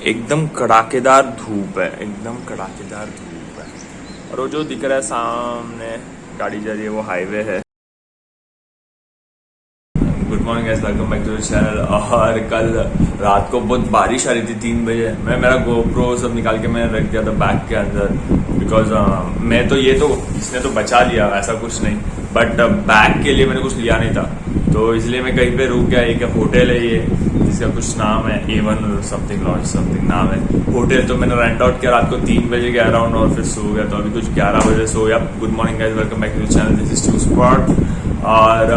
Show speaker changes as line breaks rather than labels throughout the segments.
एकदम कड़ाकेदार धूप है, एकदम कड़ाकेदार धूप है। और वो जो दिख रहा है सामने गाड़ी जा रही है वो हाईवे है। Good morning guys, welcome back to the channel. और कल रात को बहुत बारिश आ रही थी 3 बजे। मैं मेरा गोप्रो सब निकाल के मैंने रख दिया था बैग के अंदर, बिकॉज मैं तो ये तो इसने तो बचा लिया, ऐसा कुछ नहीं, बट बैग के लिए मैंने कुछ लिया नहीं था, तो इसलिए मैं कहीं पे रुक गया। एक होटल है ये जिसका कुछ नाम है A1 समथिंग लॉन्च समथिंग नाम है होटल। तो मैंने रेंट आउट किया रात को 3 बजे के अराउंड और फिर सो गया। तो अभी कुछ 11 बजे सो गया। Good morning guys, welcome back to the channel, this is two spot. और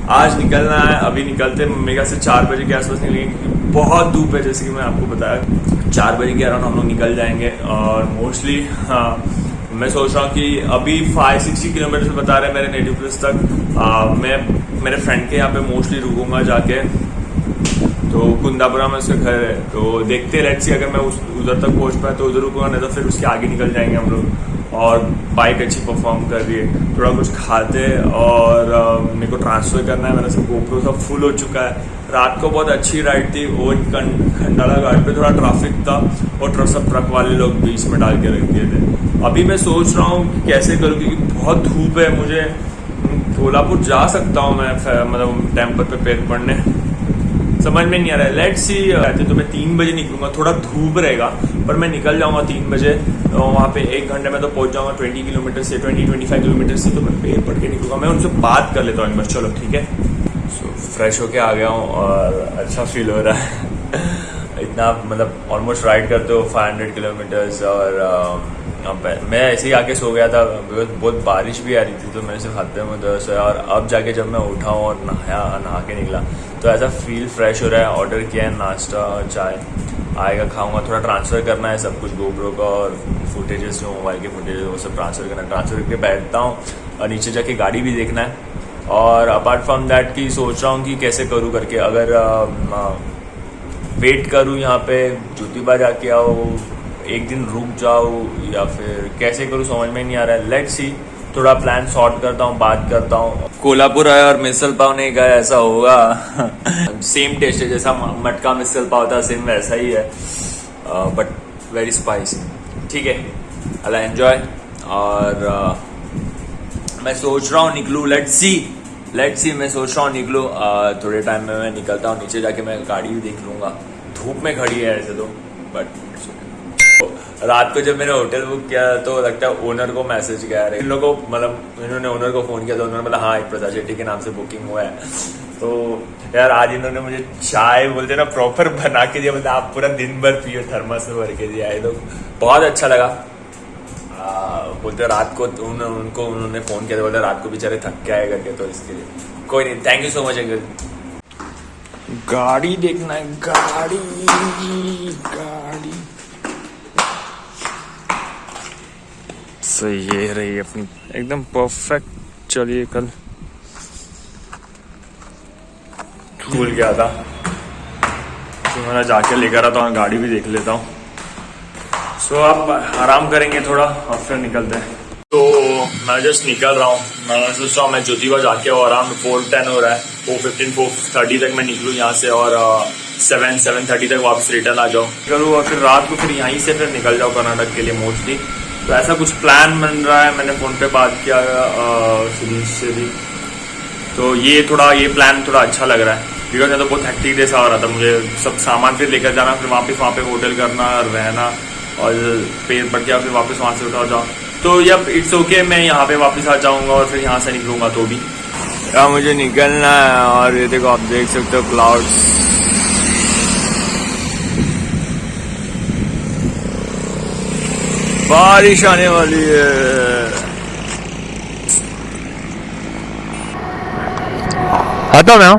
आज निकलना है। अभी निकलते मेरे ख्याल से 4 बजे के आसपास निकलेंगे, क्योंकि बहुत धूप है। जैसे कि मैं आपको बताया 4 बजे के अराउंड हम लोग निकल जाएंगे। और मोस्टली मैं सोच रहा हूँ कि अभी 560 किलोमीटर से बता रहे हैं मेरे नेटिव प्लेस तक। मैं मेरे फ्रेंड के यहाँ पे मोस्टली रुकूंगा जाके, तो कुंदापुरा में उसका घर है। तो देखते लेट्स सी, अगर मैं उधर तक पहुँच पाया तो उधर रुकूंगा, नहीं तो फिर उसके आगे निकल जाएंगे हम लोग। और बाइक अच्छी परफॉर्म कर रही है, थोड़ा कुछ खाते। और मेरे को ट्रांसफ़र करना है, मेरा सब गोप्रो सब फुल हो चुका है। रात को बहुत अच्छी राइड थी। वो खंडाला घाट पे थोड़ा ट्रैफिक था और सब ट्रक वाले लोग बीच में डाल के रख दिए थे। अभी मैं सोच रहा हूँ कि कैसे करूँ, क्योंकि बहुत धूप है। मुझे कोल्हापुर जा सकता हूँ मैं, मतलब टेम्पल पे पैर पड़ने, समझ में नहीं आ रहा है। Let's see. तो मैं 3 बजे निकलूंगा, थोड़ा धूप रहेगा पर मैं निकल जाऊंगा 3 बजे। तो वहाँ पे 1 घंटे में तो पहुँच जाऊंगा 20 किलोमीटर से 20-25 किलोमीटर से। तो मैं पैर पड़ के निकलूंगा। मैं उनसे बात कर लेता हूँ एक बार, चलो ठीक है। सो फ्रेश होके आ गया हूँ और अच्छा फील हो रहा है। इतना मतलब ऑलमोस्ट राइड करते हो 500 किलोमीटर्स। और मैं ऐसे ही आके सो गया था, बहुत बारिश भी आ रही थी, तो मैंने सिर्फ हफ्ते में 10 है। और अब जाके जब मैं उठा हूँ और नहा के निकला तो ऐसा फील फ्रेश हो रहा है। ऑर्डर किया है नाश्ता और चाय, आएगा खाऊंगा। थोड़ा ट्रांसफ़र करना है सब कुछ, गोप्रो का और फुटेजेस जो मोबाइल के फुटेजेस वो सब ट्रांसफ़र करना है। ट्रांसफ़र करके बैठता हूँ और नीचे जाके गाड़ी भी देखना है। और अपार्ट फ्रॉम दैट की सोच रहा हूँ कि कैसे करूँ करके, अगर वेट करूँ यहाँ पे ज्योतिबा जाके आओ, एक दिन रुक जाओ, या फिर कैसे करूँ समझ में नहीं आ रहा है। लेट्स सी, थोड़ा प्लान सॉर्ट करता हूँ, बात करता हूँ। कोल्हापुर आया और मिसल पाव नहीं खाया, ऐसा होगा। सेम टेस्ट है जैसा मटका मिसल पाव था, सेम वैसा ही है, बट वेरी स्पाइसी। ठीक है, आई एंजॉय। और मैं सोच रहा हूँ निकलूँ, लेट्स सी मैं सोच रहा हूँ निकलूँ। थोड़े टाइम में मैं निकलता हूँ नीचे जाके, मैं गाड़ी भी देख लूँगा। धूप में खड़ी है ऐसे तो, बट रात को जब मैंने होटल बुक किया तो लगता है ओनर को मैसेज गया है। इन लोगों को मतलब इन्होंने ओनर को फ़ोन किया तो उन्होंने बोला हाँ एक प्रसाद शेट्टी के नाम से बुकिंग हुआ है। तो यार आज इन्होंने मुझे चाय बोलते ना प्रॉपर बना के दिया, मतलब आप पूरा दिन भर पियो, थर्मस में भर के दिया है। तो बहुत अच्छा लगा। बोलते रात को उन्होंने फ़ोन किया, बोलते रात को बेचारे थक के आए करके, तो इसके लिए कोई नहीं, thank you so much uncle. गाड़ी देखना है, गाड़ी तो ये रही अपनी एकदम परफेक्ट। चलिए, कल भूल गया था तो मैं जाके लेकर आता हूँ, गाड़ी भी देख लेता हूँ। सो अब आराम करेंगे थोड़ा और फिर निकलते हैं। तो मैं जस्ट निकल रहा हूँ। मैं सोच रहा हूँ मैं ज्योतिबा जाके और अराउंड 4:10 हो रहा है, 4:15 4:30 तक मैं निकलूँ यहाँ से और 7:30 तक वापस रिटर्न आ जाऊँ करूँ। और फिर रात को फिर यहीं से फिर निकल जाऊँ कर्नाटक के लिए मोस्टली। तो ऐसा कुछ प्लान बन रहा है। मैंने फ़ोन पे बात किया सुनील से भी, तो ये प्लान थोड़ा अच्छा लग रहा है, बिकॉज मैं तो बहुत हेक्टिक जैसा हो रहा था। मुझे सब सामान फिर लेकर जाना, फिर वापस वहाँ पे होटल करना, रहना और पैर पड़ गया, फिर वापस वहाँ से उठा जाओ। तो यप इट्स ओके, मैं यहाँ पे वापस आ जाऊँगा और फिर यहाँ से निकलूँगा। तो भी यहाँ मुझे निकलना है। और ये देखो, आप देख सकते हो क्लाउड्स। बारिश आने वाली है। आता मैं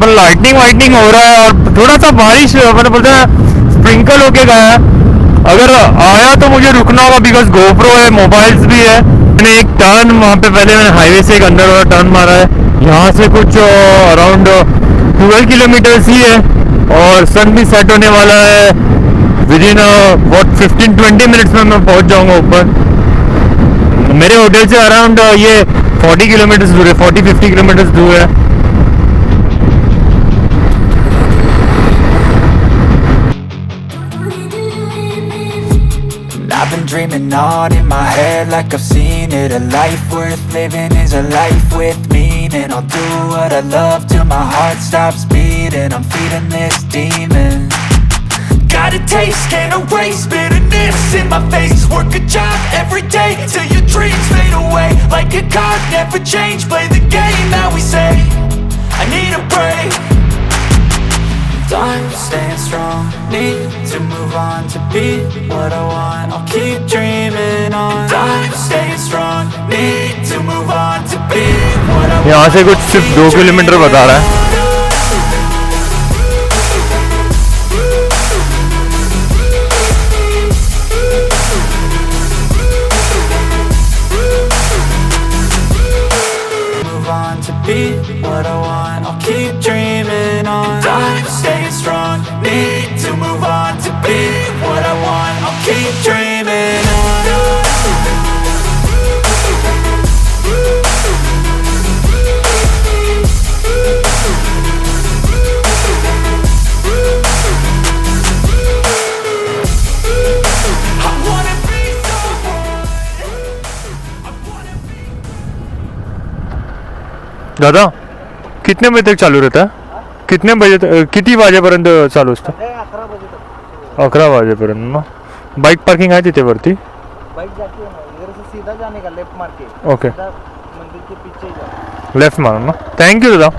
लाइटनिंग हो रहा है और थोड़ा सा बारिश मैंने बोलते हैं स्प्रिंकल होके गया है। अगर आया तो मुझे रुकना होगा, बिकॉज गोप्रो है, मोबाइल्स भी है। मैंने एक टर्न वहाँ पे पहले मैंने हाईवे से एक अंदर वाला टर्न मारा है,
यहाँ से कुछ अराउंड 12 किलोमीटर्स ही है और सन भी सेट होने वाला है। विद इन 15-20 मिनट्स में मैं पहुँच जाऊँगा ऊपर। मेरे होटल से अराउंड ये 40 किलोमीटर्स दूर है, 40-50 किलोमीटर्स दूर है।
I've been dreaming on in my head like I've seen it. A life worth living is a life with meaning. I'll do what I love till my heart stops beating. I'm feeding this demon. Got a taste, can't erase bitterness in my face. Work a job every day till your dreams fade away. Like a card, never change, play the game that we say. I need a break. I'm staying strong, need to move on to be what I want. I'll keep dreaming on. I'm staying strong, need to move on to be what I want.
यहाँ से कुछ सिर्फ 2 kilometre बता रहा है।
Move on to be what I want. I'll keep dreaming on. I'm staying strong, need to move on to be what I want. I'll keep dreaming on.
दादा कितने बजे तक चालू रहता है? कितने बजे किती वाजेपर्यंत चालू असतं? 11 वाजेपर्यंत ना. बाइक पार्किंग आहे तिथे वरती?
बाइक जाती है ना, इधर से सीधा जाने का, लेफ्ट मार के
ओके,
सीधा मंदिर के पीछे ही जाओ।
लेफ्ट मारो ना. थैंक यू दादा.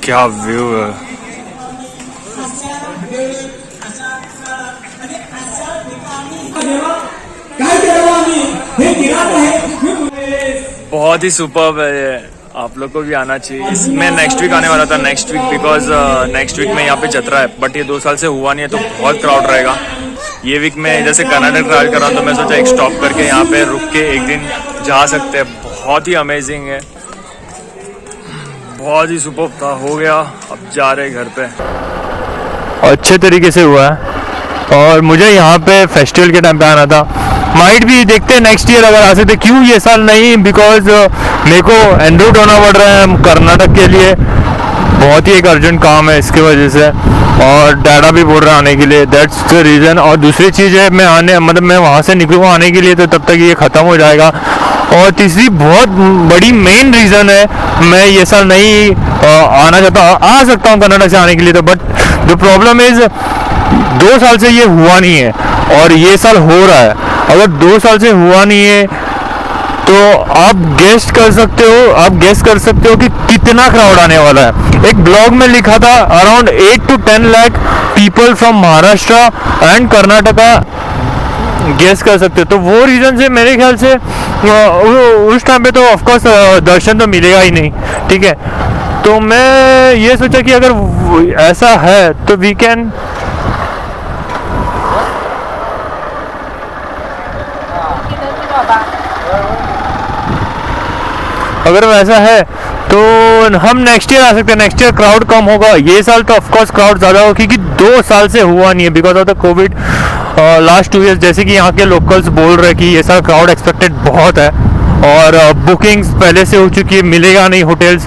क्या व्यू है.
बहुत ही सुपर्ब है ये, आप लोग को भी आना चाहिए. मैं नेक्स्ट वीक आने वाला था, next week because next week में यहाँ पे जतरा है, बट ये 2 साल से हुआ नहीं है तो बहुत क्राउड रहेगा. ये वीक में जैसे कर्नाटक ट्रैवल कर रहा हूँ तो मैं सोचा एक स्टॉप करके यहाँ पे रुक के एक दिन जा सकते हैं. बहुत ही अमेजिंग है, बहुत ही सुपर्ब था. हो गया, अब जा रहे घर पे.
अच्छे तरीके से हुआ है और मुझे यहाँ पे फेस्टिवल के टाइम पे आना था. माइट भी देखते हैं नेक्स्ट ईयर अगर आ सकते. क्यों ये साल नहीं, बिकॉज मेरे को एनरूट होना पड़ रहा है कर्नाटक के लिए. बहुत ही एक अर्जेंट काम है इसके वजह से, और डैडा भी बोल रहा है आने के लिए. That's the reason. और दूसरी चीज़ है, मैं आने मतलब मैं वहाँ से निकलूँगा आने के लिए तो तब तक ये ख़त्म हो जाएगा. और तीसरी बहुत बड़ी मेन रीज़न है, मैं ये साल नहीं आना चाहता. आ सकता हूँ कर्नाटक से आने के लिए तो, बट द प्रॉब्लम इज़ 2 साल से ये हुआ नहीं है और ये साल हो रहा है. अगर 2 साल से हुआ नहीं है तो आप गेस कर सकते हो कि कितना क्राउड आने वाला है. एक ब्लॉग में लिखा था around 8 to 10 lakh people from Maharashtra and Karnataka. Guess कर सकते हो. तो वो रीज़न से मेरे ख्याल से उस टाइम पे तो ऑफकोर्स दर्शन तो मिलेगा ही नहीं. ठीक है, तो मैं ये सोचा कि अगर ऐसा है तो वी कैन अगर वैसा है तो हम नेक्स्ट ईयर आ सकते हैं. नेक्स्ट ईयर क्राउड कम होगा. ये साल तो ऑफकोर्स क्राउड ज़्यादा होगा क्योंकि 2 साल से हुआ नहीं है because of the Covid. Last 2 years, जैसे कि यहाँ के लोकल्स बोल रहे हैं कि ये सारा क्राउड एक्सपेक्टेड बहुत है और बुकिंग्स पहले से हो चुकी है, मिलेगा नहीं होटल्स,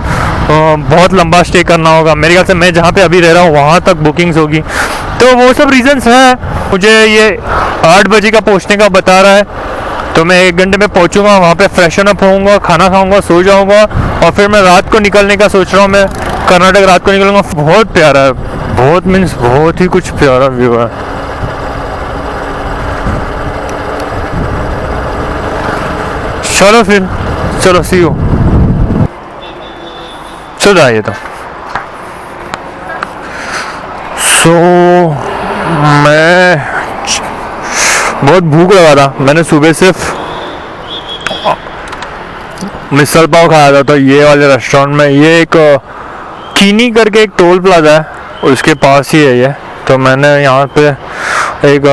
बहुत लंबा स्टे करना होगा। मेरे ख्याल से मैं जहाँ पे अभी रह रहा हूँ वहाँ तक बुकिंग्स होगी, तो वो सब रीजंस हैं। मुझे ये 8 बजे का पहुँचने का बता रहा है, तो मैं 1 घंटे में पहुँचूँगा, वहाँ पे फ्रेशन अप होऊंगा, खाना खाऊंगा, सो जाऊँगा और फिर मैं रात को निकलने का सोच रहा हूँ। मैं कर्नाटक रात को निकलूँगा। बहुत प्यारा है, बहुत मीन्स बहुत ही कुछ प्यारा व्यू है। चलो फिर, चलो सी यू। चलो आइए तो। सो मैं बहुत भूख लगा था, मैंने सुबह सिर्फ मिसल पाव खाया था, तो ये वाले रेस्टोरेंट में, ये एक कीनी करके एक टोल प्लाजा है उसके पास ही है ये, तो मैंने यहाँ पे एक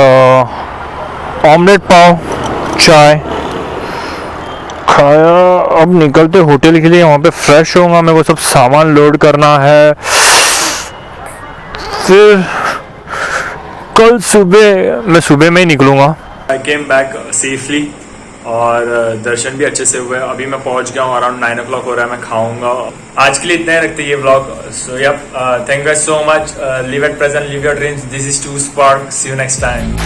ऑमलेट पाव चाय खाया। अब निकलते होटल के लिए, वहाँ पे फ्रेश होऊंगा, मेरे को सब सामान लोड करना है, फिर कल सुबह मैं सुबह में ही निकलूँगा।
आई केम बैक सेफली और दर्शन भी अच्छे से हुए। अभी मैं पहुंच गया हूँ, अराउंड 9 o'clock हो रहा है, मैं खाऊंगा। आज के लिए इतना ही रखते हैं ये vlog. So yup, thank you so much. Live at present, live your dreams. This is two spark. See you next time.